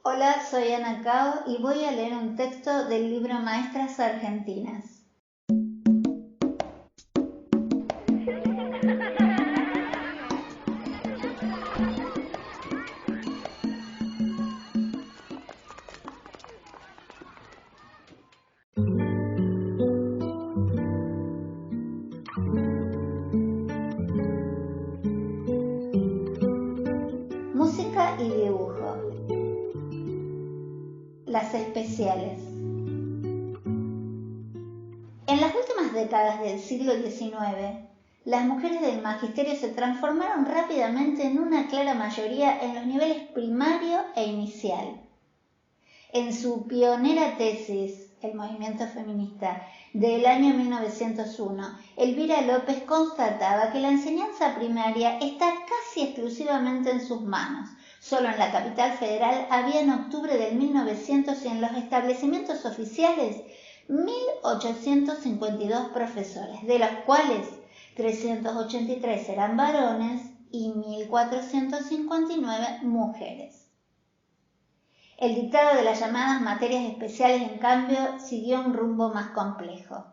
Hola, soy Ana Cao y voy a leer un texto del libro Maestras Argentinas. Música y dibujo. Las especiales. En las últimas décadas del siglo XIX, las mujeres del magisterio se transformaron rápidamente en una clara mayoría en los niveles primario e inicial. En su pionera tesis, El movimiento feminista, del año 1901, Elvira López constataba que la enseñanza primaria está casi exclusivamente en sus manos. Solo en la capital federal había en octubre del 1900 y en los establecimientos oficiales 1.852 profesores, de los cuales 383 eran varones y 1.459 mujeres. El dictado de las llamadas materias especiales, en cambio, siguió un rumbo más complejo.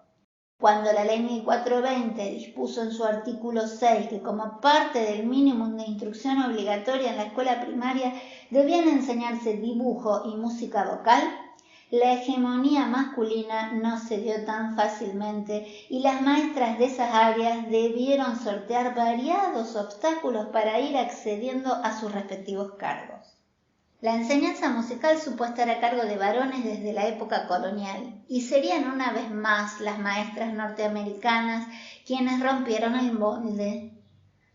Cuando la Ley 1420 dispuso en su artículo 6 que como parte del mínimo de instrucción obligatoria en la escuela primaria debían enseñarse dibujo y música vocal, la hegemonía masculina no se dio tan fácilmente y las maestras de esas áreas debieron sortear variados obstáculos para ir accediendo a sus respectivos cargos. La enseñanza musical supo estar a cargo de varones desde la época colonial, y serían una vez más las maestras norteamericanas quienes rompieron el molde.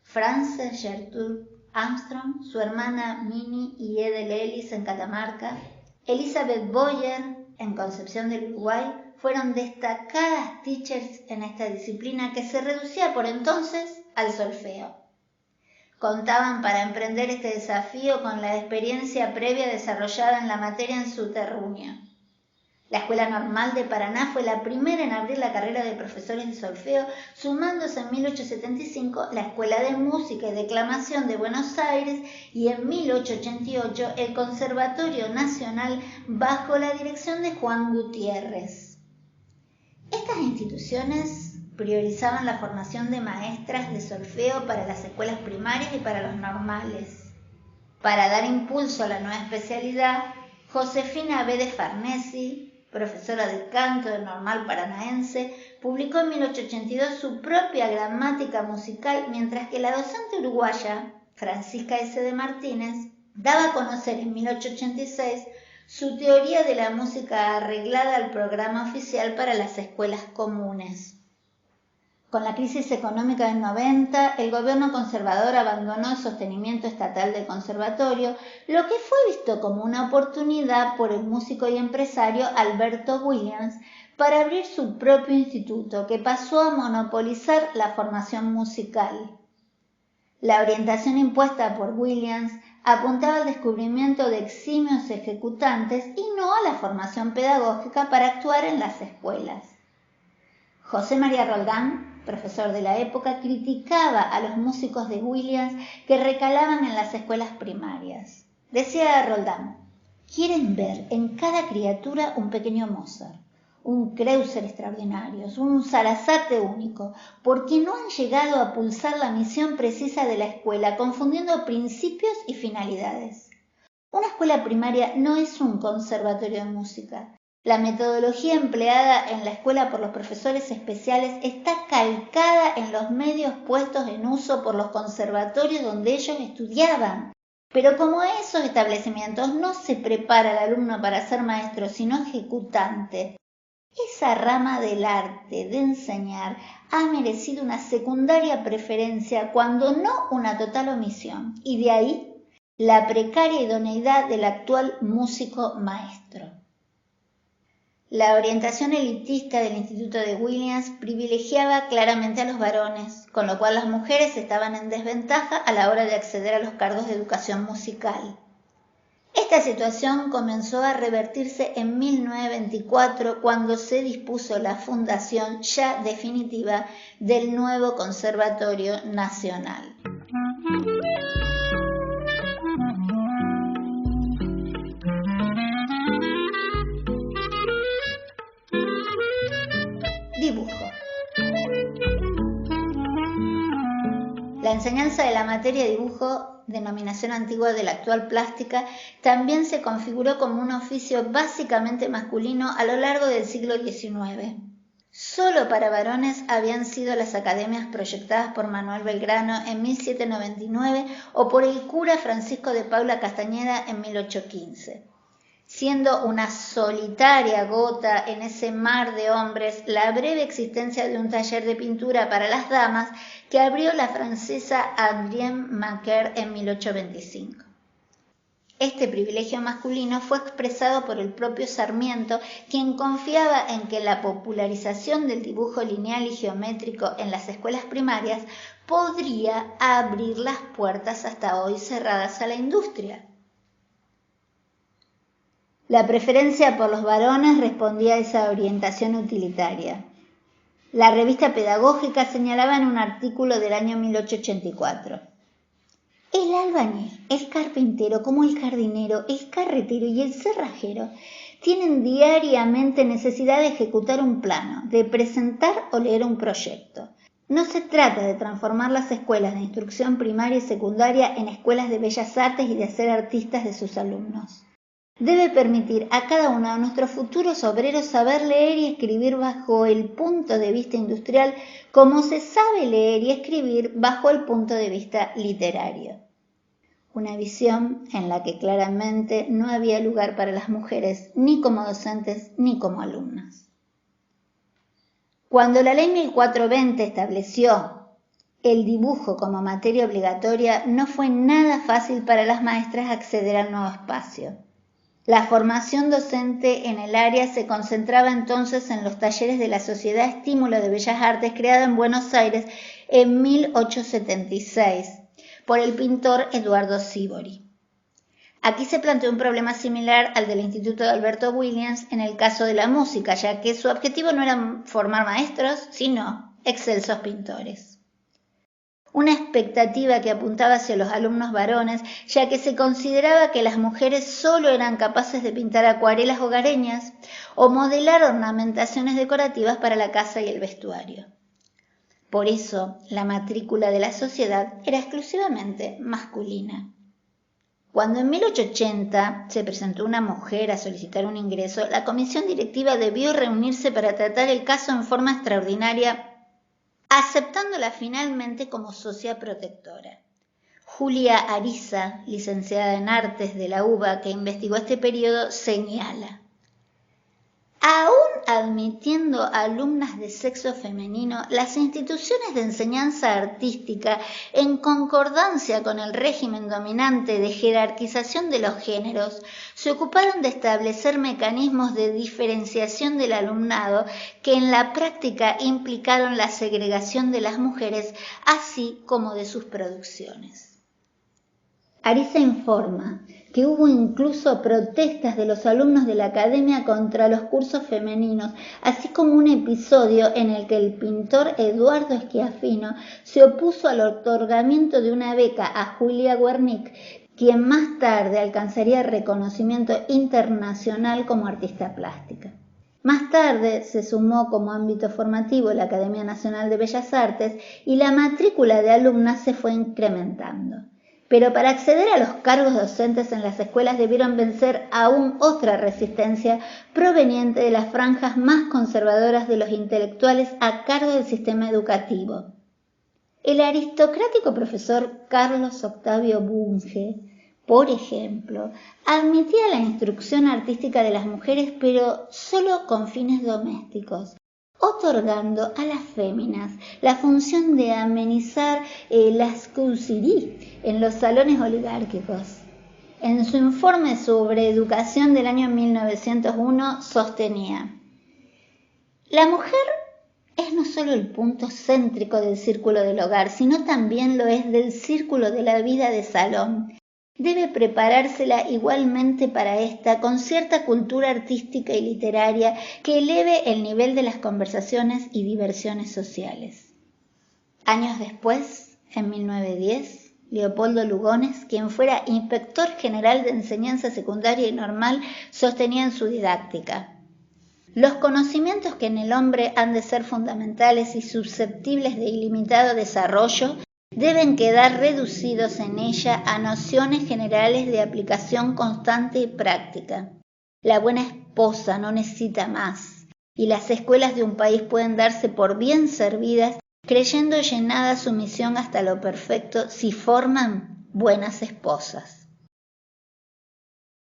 Frances Gertrude Armstrong, su hermana Minnie y Edel Ellis en Catamarca, Elizabeth Boyer en Concepción del Uruguay, fueron destacadas teachers en esta disciplina que se reducía por entonces al solfeo. Contaban para emprender este desafío con la experiencia previa desarrollada en la materia en su terruño. La Escuela Normal de Paraná fue la primera en abrir la carrera de profesores de solfeo, sumándose en 1875 la Escuela de Música y Declamación de Buenos Aires y en 1888 el Conservatorio Nacional bajo la dirección de Juan Gutiérrez. Estas instituciones priorizaban la formación de maestras de solfeo para las escuelas primarias y para los normales. Para dar impulso a la nueva especialidad, Josefina B. de Farnesi, profesora de canto del Normal Paranaense, publicó en 1882 su propia gramática musical, mientras que la docente uruguaya, Francisca S. de Martínez, daba a conocer en 1886 su teoría de la música arreglada al programa oficial para las escuelas comunes. Con la crisis económica del 90, el gobierno conservador abandonó el sostenimiento estatal del conservatorio, lo que fue visto como una oportunidad por el músico y empresario Alberto Williams para abrir su propio instituto, que pasó a monopolizar la formación musical. La orientación impuesta por Williams apuntaba al descubrimiento de eximios ejecutantes y no a la formación pedagógica para actuar en las escuelas. José María Roldán, profesor de la época, criticaba a los músicos de Williams que recalaban en las escuelas primarias. Decía Roldán: quieren ver en cada criatura un pequeño Mozart, un Kreutzer extraordinario, un Sarasate único, porque no han llegado a pulsar la misión precisa de la escuela, confundiendo principios y finalidades. Una escuela primaria no es un conservatorio de música. La metodología empleada en la escuela por los profesores especiales está calcada en los medios puestos en uso por los conservatorios donde ellos estudiaban. Pero como esos establecimientos no se prepara al alumno para ser maestro, sino ejecutante, esa rama del arte de enseñar ha merecido una secundaria preferencia, cuando no una total omisión, y de ahí la precaria idoneidad del actual músico maestro. La orientación elitista del Instituto de Williams privilegiaba claramente a los varones, con lo cual las mujeres estaban en desventaja a la hora de acceder a los cargos de educación musical. Esta situación comenzó a revertirse en 1924, cuando se dispuso la fundación ya definitiva del nuevo Conservatorio Nacional. enseñanza de la materia de dibujo, denominación antigua de la actual plástica, también se configuró como un oficio básicamente masculino a lo largo del siglo XIX. Solo para varones habían sido las academias proyectadas por Manuel Belgrano en 1799 o por el cura Francisco de Paula Castañeda en 1815. Siendo una solitaria gota en ese mar de hombres la breve existencia de un taller de pintura para las damas que abrió la francesa Adrienne Maquer en 1825. Este privilegio masculino fue expresado por el propio Sarmiento, quien confiaba en que la popularización del dibujo lineal y geométrico en las escuelas primarias podría abrir las puertas hasta hoy cerradas a la industria. La preferencia por los varones respondía a esa orientación utilitaria. La revista Pedagógica señalaba en un artículo del año 1884: el albañil, el carpintero, como el jardinero, el carretero y el cerrajero, tienen diariamente necesidad de ejecutar un plano, de presentar o leer un proyecto. No se trata de transformar las escuelas de instrucción primaria y secundaria en escuelas de bellas artes y de hacer artistas de sus alumnos. Debe permitir a cada uno de nuestros futuros obreros saber leer y escribir bajo el punto de vista industrial, como se sabe leer y escribir bajo el punto de vista literario. Una visión en la que claramente no había lugar para las mujeres ni como docentes ni como alumnas. Cuando la Ley 1420 estableció el dibujo como materia obligatoria, no fue nada fácil para las maestras acceder al nuevo espacio. La formación docente en el área se concentraba entonces en los talleres de la Sociedad Estímulo de Bellas Artes, creada en Buenos Aires en 1876 por el pintor Eduardo Sívori. Aquí se planteó un problema similar al del Instituto de Alberto Williams en el caso de la música, ya que su objetivo no era formar maestros, sino excelsos pintores. Una expectativa que apuntaba hacia los alumnos varones, ya que se consideraba que las mujeres solo eran capaces de pintar acuarelas hogareñas o modelar ornamentaciones decorativas para la casa y el vestuario. Por eso, la matrícula de la sociedad era exclusivamente masculina. Cuando en 1880 se presentó una mujer a solicitar un ingreso, la comisión directiva debió reunirse para tratar el caso en forma extraordinaria, aceptándola finalmente como socia protectora. Julia Ariza, licenciada en Artes de la UBA, que investigó este periodo, señala: aún admitiendo alumnas de sexo femenino, las instituciones de enseñanza artística, en concordancia con el régimen dominante de jerarquización de los géneros, se ocuparon de establecer mecanismos de diferenciación del alumnado que en la práctica implicaron la segregación de las mujeres, así como de sus producciones. Ariza informa que hubo incluso protestas de los alumnos de la academia contra los cursos femeninos, así como un episodio en el que el pintor Eduardo Schiaffino se opuso al otorgamiento de una beca a Julia Wernick, quien más tarde alcanzaría reconocimiento internacional como artista plástica. Más tarde se sumó como ámbito formativo la Academia Nacional de Bellas Artes y la matrícula de alumnas se fue incrementando. Pero para acceder a los cargos docentes en las escuelas debieron vencer aún otra resistencia proveniente de las franjas más conservadoras de los intelectuales a cargo del sistema educativo. El aristocrático profesor Carlos Octavio Bunge, por ejemplo, admitía la instrucción artística de las mujeres, pero solo con fines domésticos, otorgando a las féminas la función de amenizar las causeries en los salones oligárquicos. En su informe sobre educación del año 1901 sostenía: la mujer es no solo el punto céntrico del círculo del hogar, sino también lo es del círculo de la vida de salón. Debe preparársela igualmente para esta con cierta cultura artística y literaria que eleve el nivel de las conversaciones y diversiones sociales. Años después, en 1910, Leopoldo Lugones, quien fuera inspector general de enseñanza secundaria y normal, sostenía en su didáctica: los conocimientos que en el hombre han de ser fundamentales y susceptibles de ilimitado desarrollo deben quedar reducidos en ella a nociones generales de aplicación constante y práctica. La buena esposa no necesita más, y las escuelas de un país pueden darse por bien servidas creyendo llenada su misión hasta lo perfecto si forman buenas esposas.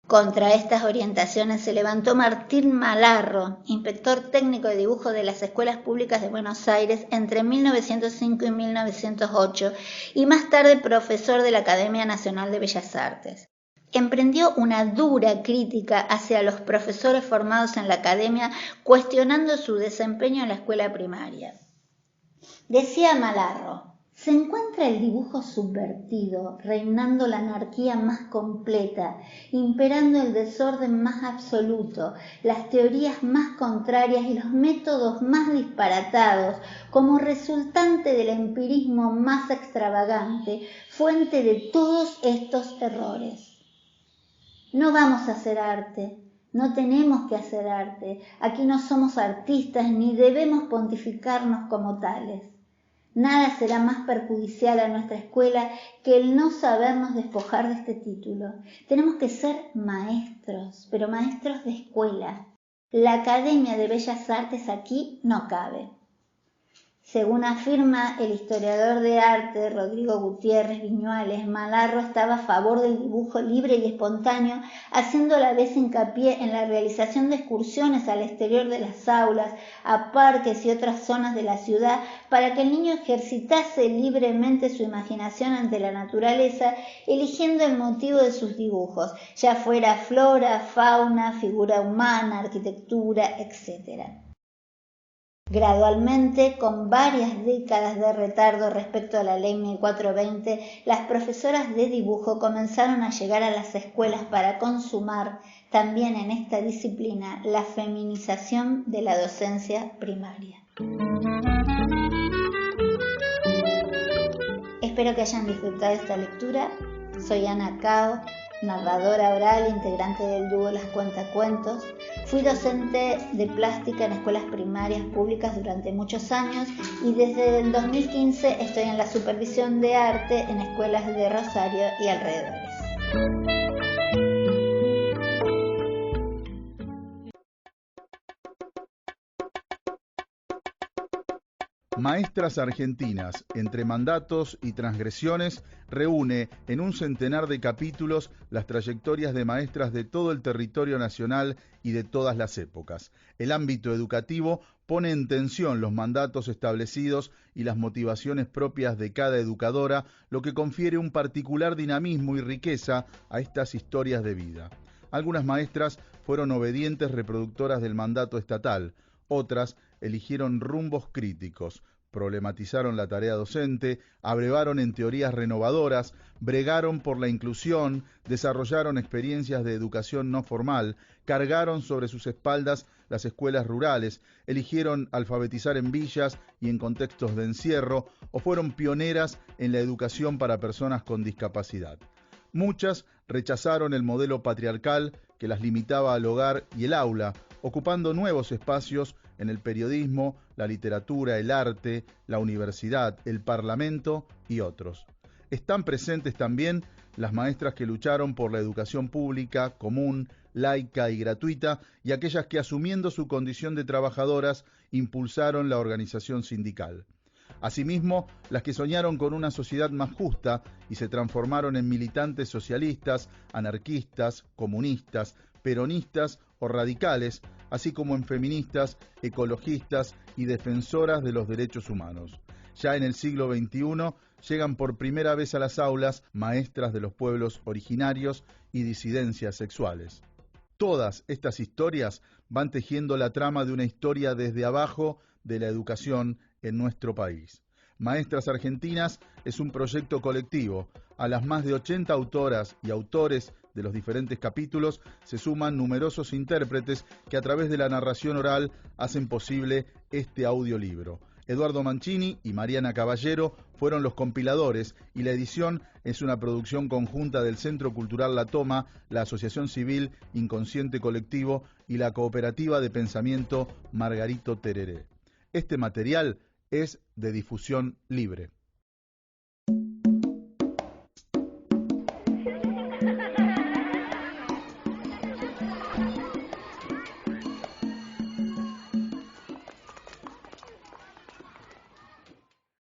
Contra estas orientaciones se levantó Martín Malarro, inspector técnico de dibujo de las escuelas públicas de Buenos Aires entre 1905 y 1908 y más tarde profesor de la Academia Nacional de Bellas Artes. Emprendió una dura crítica hacia los profesores formados en la academia, cuestionando su desempeño en la escuela primaria. Decía Malarro: se encuentra el dibujo subvertido, reinando la anarquía más completa, imperando el desorden más absoluto, las teorías más contrarias y los métodos más disparatados, como resultante del empirismo más extravagante, fuente de todos estos errores. No vamos a hacer arte, no tenemos que hacer arte, aquí no somos artistas ni debemos pontificarnos como tales. Nada será más perjudicial a nuestra escuela que el no sabernos despojar de este título. Tenemos que ser maestros, pero maestros de escuela. La Academia de Bellas Artes aquí no cabe. Según afirma el historiador de arte Rodrigo Gutiérrez Viñuales, Malarro estaba a favor del dibujo libre y espontáneo, haciendo a la vez hincapié en la realización de excursiones al exterior de las aulas, a parques y otras zonas de la ciudad, para que el niño ejercitase libremente su imaginación ante la naturaleza, eligiendo el motivo de sus dibujos, ya fuera flora, fauna, figura humana, arquitectura, etc. Gradualmente, con varias décadas de retardo respecto a la Ley 1420, las profesoras de dibujo comenzaron a llegar a las escuelas para consumar también en esta disciplina la feminización de la docencia primaria. Espero que hayan disfrutado esta lectura. Soy Ana Cao, narradora oral, integrante del dúo Las Cuentacuentos. Fui docente de plástica en escuelas primarias públicas durante muchos años y desde el 2015 estoy en la supervisión de arte en escuelas de Rosario y alrededores. Maestras Argentinas, entre mandatos y transgresiones, reúne en un centenar de capítulos las trayectorias de maestras de todo el territorio nacional y de todas las épocas. El ámbito educativo pone en tensión los mandatos establecidos y las motivaciones propias de cada educadora, lo que confiere un particular dinamismo y riqueza a estas historias de vida. Algunas maestras fueron obedientes reproductoras del mandato estatal, otras eligieron rumbos críticos, problematizaron la tarea docente, abrevaron en teorías renovadoras, bregaron por la inclusión, desarrollaron experiencias de educación no formal, cargaron sobre sus espaldas las escuelas rurales, eligieron alfabetizar en villas y en contextos de encierro, o fueron pioneras en la educación para personas con discapacidad. Muchas rechazaron el modelo patriarcal que las limitaba al hogar y el aula, ocupando nuevos espacios en el periodismo, la literatura, el arte, la universidad, el parlamento y otros. Están presentes también las maestras que lucharon por la educación pública, común, laica y gratuita, y aquellas que, asumiendo su condición de trabajadoras, impulsaron la organización sindical. Asimismo, las que soñaron con una sociedad más justa y se transformaron en militantes socialistas, anarquistas, comunistas, peronistas o radicales, así como en feministas, ecologistas y defensoras de los derechos humanos. Ya en el siglo XXI llegan por primera vez a las aulas maestras de los pueblos originarios y disidencias sexuales. Todas estas historias van tejiendo la trama de una historia desde abajo de la educación en nuestro país. Maestras Argentinas es un proyecto colectivo. A las más de 80 autoras y autores de los diferentes capítulos se suman numerosos intérpretes que a través de la narración oral hacen posible este audiolibro. Eduardo Mancini y Mariana Caballero fueron los compiladores y la edición es una producción conjunta del Centro Cultural La Toma, la Asociación Civil Inconsciente Colectivo y la Cooperativa de Pensamiento Margarito Tereré. Este material es de difusión libre.